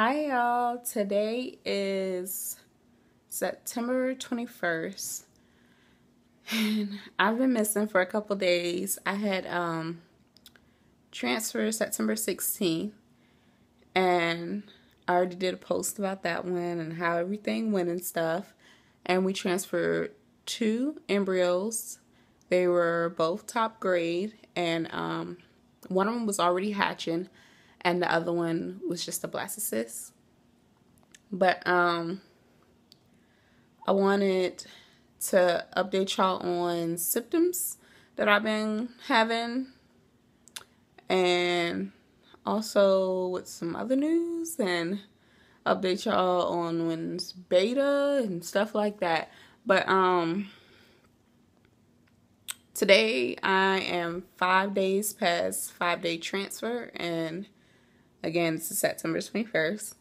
Hi y'all, today is September 21st and I've been missing for a couple days. I had transferred September 16th and I already did a post about that one and how everything went and stuff, and we transferred 2 embryos. They were both top grade, and one of them was already hatching and the other one was just a blastocyst. But I wanted to update y'all on symptoms that I've been having, and also with some other news, and update y'all on when's beta and stuff like that. But today I am 5 days past 5-day transfer, and again, this is September 21st.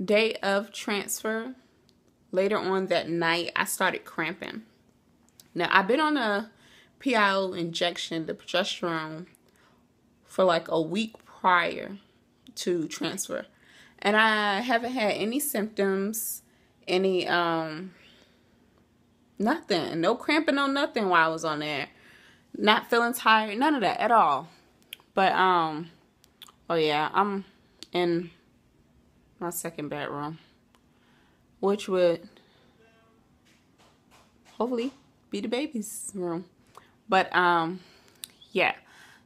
Day of transfer, later on that night, I started cramping. Now, I've been on a PIO injection, the progesterone, for like a week prior to transfer. And I haven't had any symptoms, any, nothing. No cramping, no nothing while I was on there. Not feeling tired, none of that at all. But, oh yeah, I'm in my second bedroom, which would hopefully be the baby's room. But, yeah.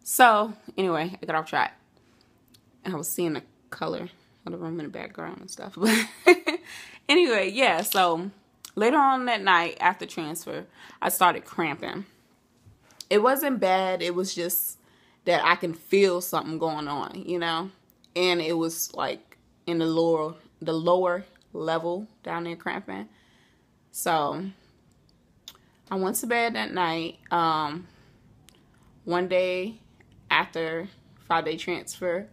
So, anyway, I got off track. I was seeing the color of the room in the background and stuff. But anyway, yeah, so later on that night after transfer, I started cramping. It wasn't bad. It was just that I can feel something going on, you know? And it was like in the lower level down there cramping. So I went to bed that night. One day after 5-day transfer,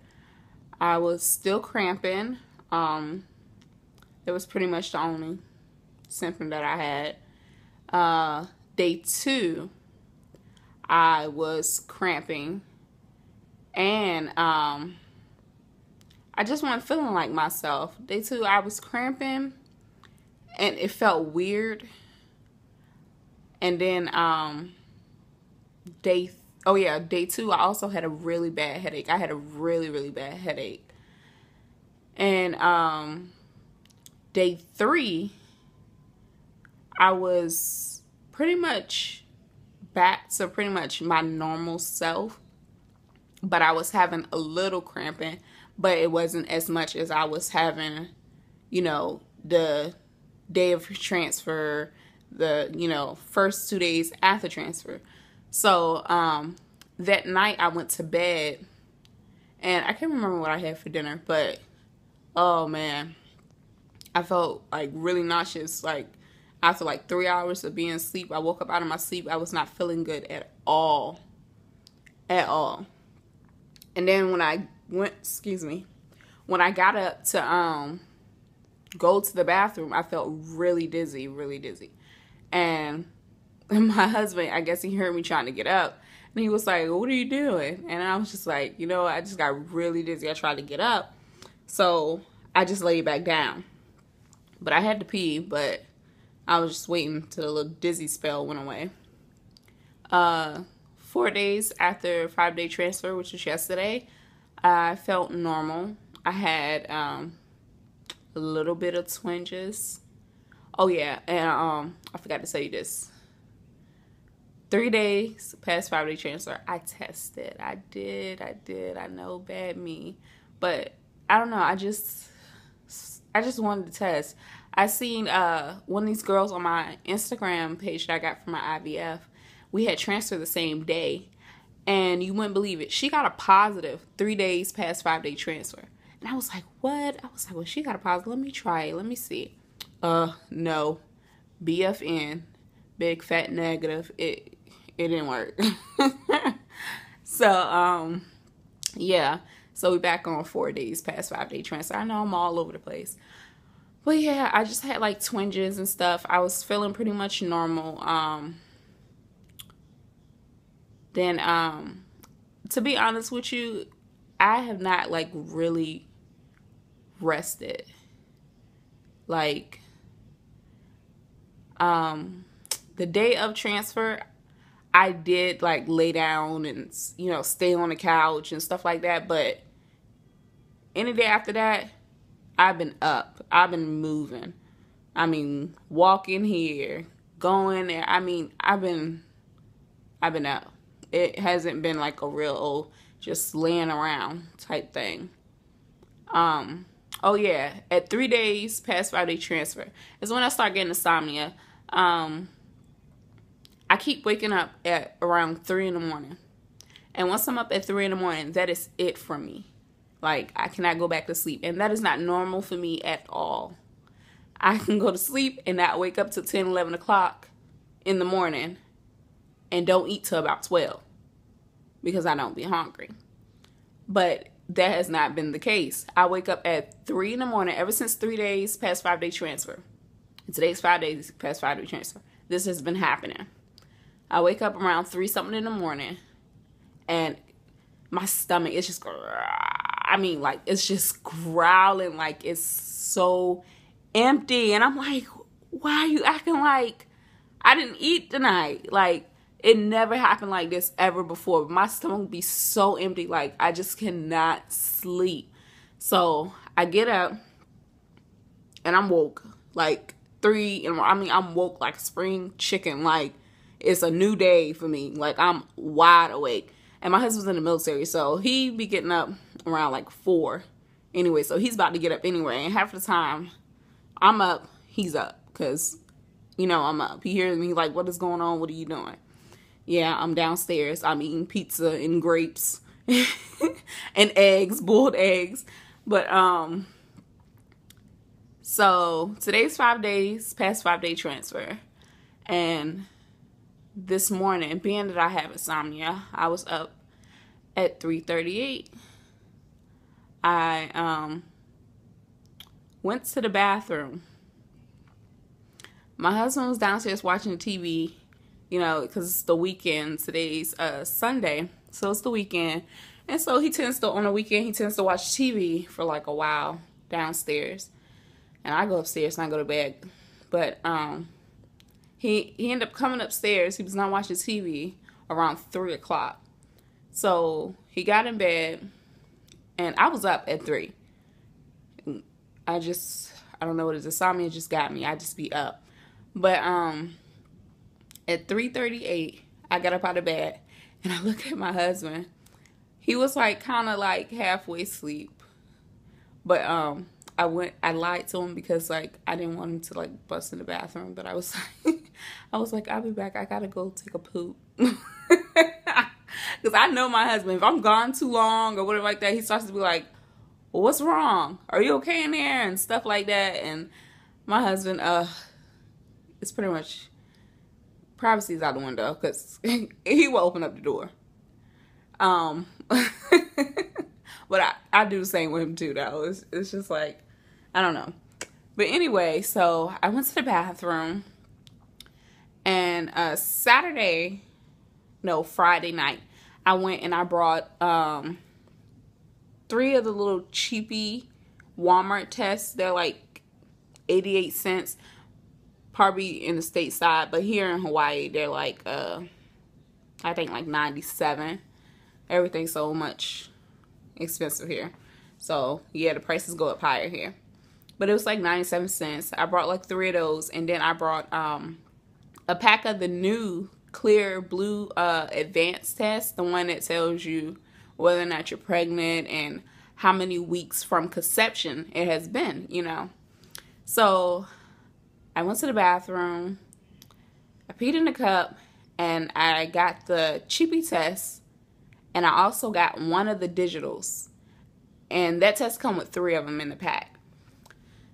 I was still cramping. It was pretty much the only symptom that I had. Day 2, I was cramping, and I just wasn't feeling like myself. Day 2, I was cramping, and it felt weird. And then day 2, I also had a really bad headache. I had a really bad headache. And day 3, I was pretty much back to pretty much my normal self, but I was having a little cramping, but it wasn't as much as I was having, you know, the day of transfer, the, you know, first 2 days after transfer. So that night I went to bed, and I can't remember what I had for dinner, but oh man, I felt like really nauseous. Like after like 3 hours of being asleep, I woke up out of my sleep. I was not feeling good at all. At all. And then when I went, when I got up to go to the bathroom, I felt really dizzy. And my husband, I guess he heard me trying to get up, and he was like, "What are you doing?" And I was just like, you know, I just got really dizzy. I tried to get up, so I just laid back down. But I had to pee, but I was just waiting till the little dizzy spell went away. 4 days after 5-day transfer, which was yesterday, I felt normal. I had a little bit of twinges. Oh yeah, and I forgot to tell you this. 3 days past 5-day transfer, I tested. I did. I know, bad me, but I don't know. I just wanted to test. I seen one of these girls on my Instagram page that I got from my IVF. We had transferred the same day, and you wouldn't believe it. She got a positive 3 days past 5-day transfer. And I was like, what? I was like, well, she got a positive. Let me try it. Let me see. No. BFN. Big fat negative. It didn't work. So, yeah. So we back on 4 days past 5-day transfer. I know I'm all over the place. But yeah, I just had like twinges and stuff. I was feeling pretty much normal. Then, to be honest with you, I have not like really rested. Like, the day of transfer, I did like lay down and, you know, stay on the couch and stuff like that. But any day after that, I've been up. I've been moving. I mean, walking here, going there. I mean, I've been up. It hasn't been like a real old just laying around type thing. Oh yeah, at 3 days past 5-day transfer is when I start getting insomnia. I keep waking up at around 3 in the morning. And once I'm up at 3 in the morning, that is it for me. Like, I cannot go back to sleep. And that is not normal for me at all. I can go to sleep and not wake up till 10, 11 o'clock in the morning and don't eat till about 12 because I don't be hungry. But that has not been the case. I wake up at 3 in the morning ever since 3 days past 5-day transfer. And today's 5 days past 5-day transfer. This has been happening. I wake up around 3 something in the morning and my stomach is just, I mean, like, it's just growling, like it's so empty. And I'm like, why are you acting like I didn't eat tonight? Like, it never happened like this ever before. My stomach be so empty, like I just cannot sleep. So I get up and I'm woke like 3, and I mean, I'm woke like spring chicken. Like, it's a new day for me. Like, I'm wide awake. And my husband's in the military, so he be getting up around like 4 anyway. So he's about to get up anyway. And half the time I'm up, he's up, because, you know, I'm up. He hears me like, what is going on? What are you doing? Yeah, I'm downstairs. I'm eating pizza and grapes and eggs, boiled eggs. But, so today's 5 days past 5-day transfer. And this morning, being that I have insomnia, I was up at 3:38. I went to the bathroom. My husband was downstairs watching TV, you know, because it's the weekend. Today's Sunday, so it's the weekend. And so he tends to, on the weekend, he tends to watch TV for like a while downstairs. And I go upstairs and I go to bed. But he ended up coming upstairs. He was not watching TV around 3 o'clock. So he got in bed and I was up at 3. I don't know what it is. Insomnia just got me. I just be up. But at 3:38, I got up out of bed and I looked at my husband. He was like kind of like halfway asleep. But I lied to him because like I didn't want him to like bust in the bathroom, but I was like, I'll be back. I gotta go take a poop. Because I know my husband, if I'm gone too long or whatever like that, he starts to be like, well, what's wrong? Are you okay in there? And stuff like that. And my husband, it's pretty much privacy's out the window because he will open up the door. But I do the same with him too, though. It's just like, I don't know. But anyway, so I went to the bathroom. And Friday night, I went and I brought 3 of the little cheapy Walmart tests. They're like 88 cents. Probably in the stateside. But here in Hawaii, they're like, I think like 97. Everything's so much expensive here. So, yeah, the prices go up higher here. But it was like 97 cents. I brought like 3 of those. And then I brought a pack of the new clear blue advanced test, the one that tells you whether or not you're pregnant and how many weeks from conception it has been, you know. So I went to the bathroom, I peed in the cup, and I got the cheapy test, and I also got one of the digitals, and that test come with 3 of them in the pack.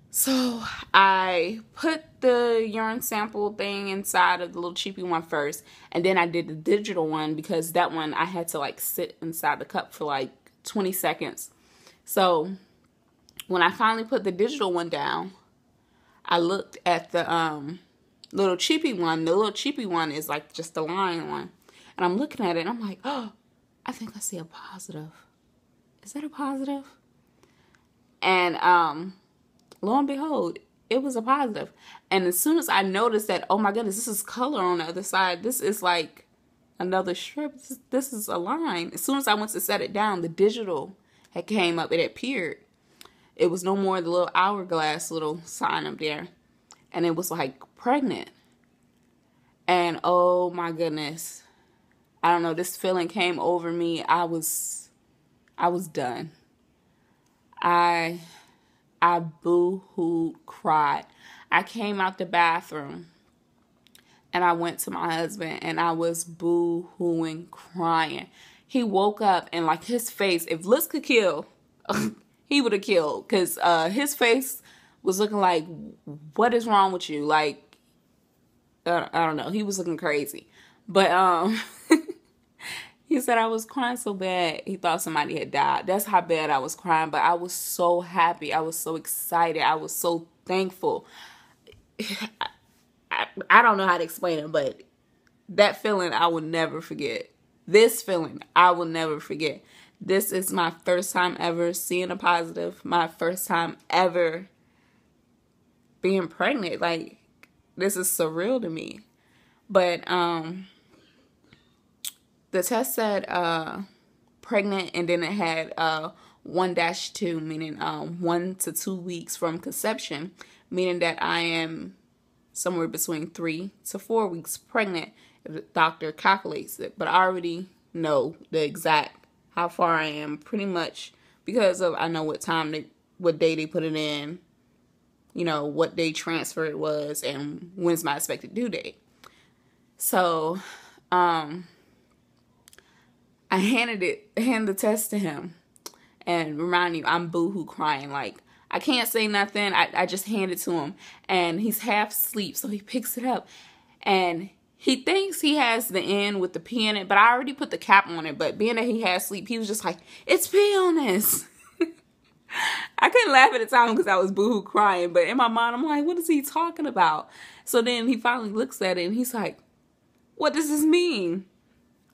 So I put the urine sample thing inside of the little cheapy one first, and then I did the digital one because that one I had to like sit inside the cup for like 20 seconds. So when I finally put the digital one down, I looked at the little cheapy one. The little cheapy one is like just the line one. And I'm looking at it and I'm like, oh, I think I see a positive. is that a positive? And lo and behold, it was a positive. And as soon as I noticed that, oh my goodness, this is color on the other side. This is like another strip. This is a line. As soon as I went to set it down, the digital had came up. It appeared. It was no more the little hourglass little sign up there. And it was like pregnant. And oh my goodness. I don't know, this feeling came over me. I was done. I boo-hooed, cried. I came out the bathroom and I went to my husband and I was boo-hooing, crying. He woke up and like his face, if looks could kill, he would have killed. Because his face was looking like, what is wrong with you? Like, I don't know. He was looking crazy. But he said I was crying so bad. He thought somebody had died. That's how bad I was crying. But I was so happy. I was so excited. I was so thankful. I don't know how to explain it, but that feeling I will never forget. This feeling I will never forget. This is my first time ever seeing a positive. My first time ever being pregnant. Like, this is surreal to me. But the test said pregnant, and then it had 1-2, meaning 1 to 2 weeks from conception, meaning that I am somewhere between 3 to 4 weeks pregnant if the doctor calculates it. But I already know the exact how far I am, pretty much because of I know what day they put it in, you know, what day transfer it was, and when's my expected due date. So I handed the test to him, and remind you, I'm boohoo crying. Like, I can't say nothing. I just hand it to him, and he's half asleep, so he picks it up, and he thinks he has the end with the P in it, but I already put the cap on it. But being that he had sleep, he was just like, it's P on this. I couldn't laugh at the time because I was boohoo crying, but in my mind, I'm like, what is he talking about? So then he finally looks at it, and he's like, what does this mean?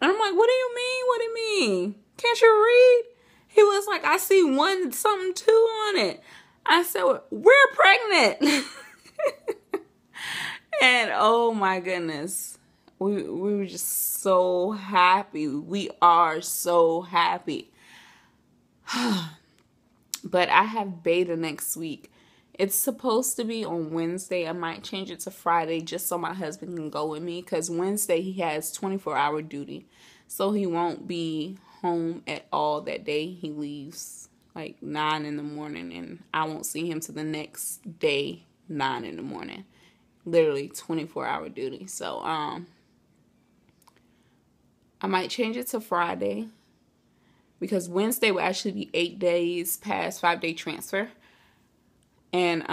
And I'm like, what do you mean? What do you mean? Can't you read? He was like, I see 1 something 2 on it. I said, we're pregnant. And oh my goodness, we were just so happy. We are so happy. But I have beta next week. It's supposed to be on Wednesday. I might change it to Friday just so my husband can go with me, because Wednesday he has 24-hour duty. So he won't be home at all that day. He leaves like 9 in the morning, and I won't see him till the next day, 9 in the morning. Literally 24-hour duty. So I might change it to Friday, because Wednesday will actually be 8 days past 5-day transfer. And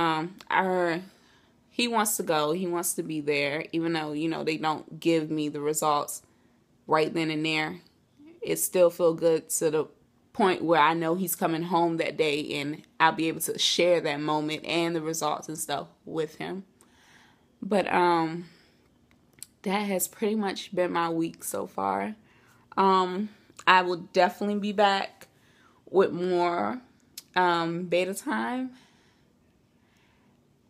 he wants to go. He wants to be there, even though, you know, they don't give me the results right then and there. It still feels good to the point where I know he's coming home that day, and I'll be able to share that moment and the results and stuff with him. But that has pretty much been my week so far. I will definitely be back with more beta time.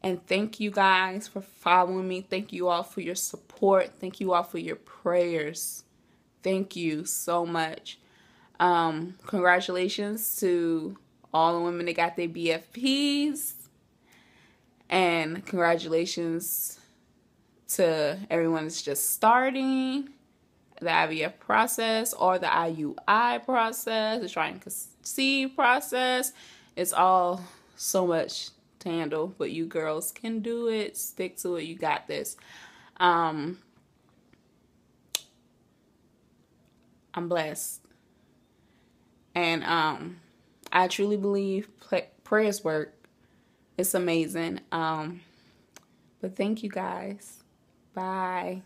And thank you guys for following me. Thank you all for your support. Thank you all for your prayers. Thank you so much. Congratulations to all the women that got their BFPs. And congratulations to everyone that's just starting the IVF process or the IUI process, the trying to conceive process. It's all so much to handle, but you girls can do it. Stick to it. You got this. I'm blessed, and I truly believe prayers work. It's amazing. But thank you guys. Bye.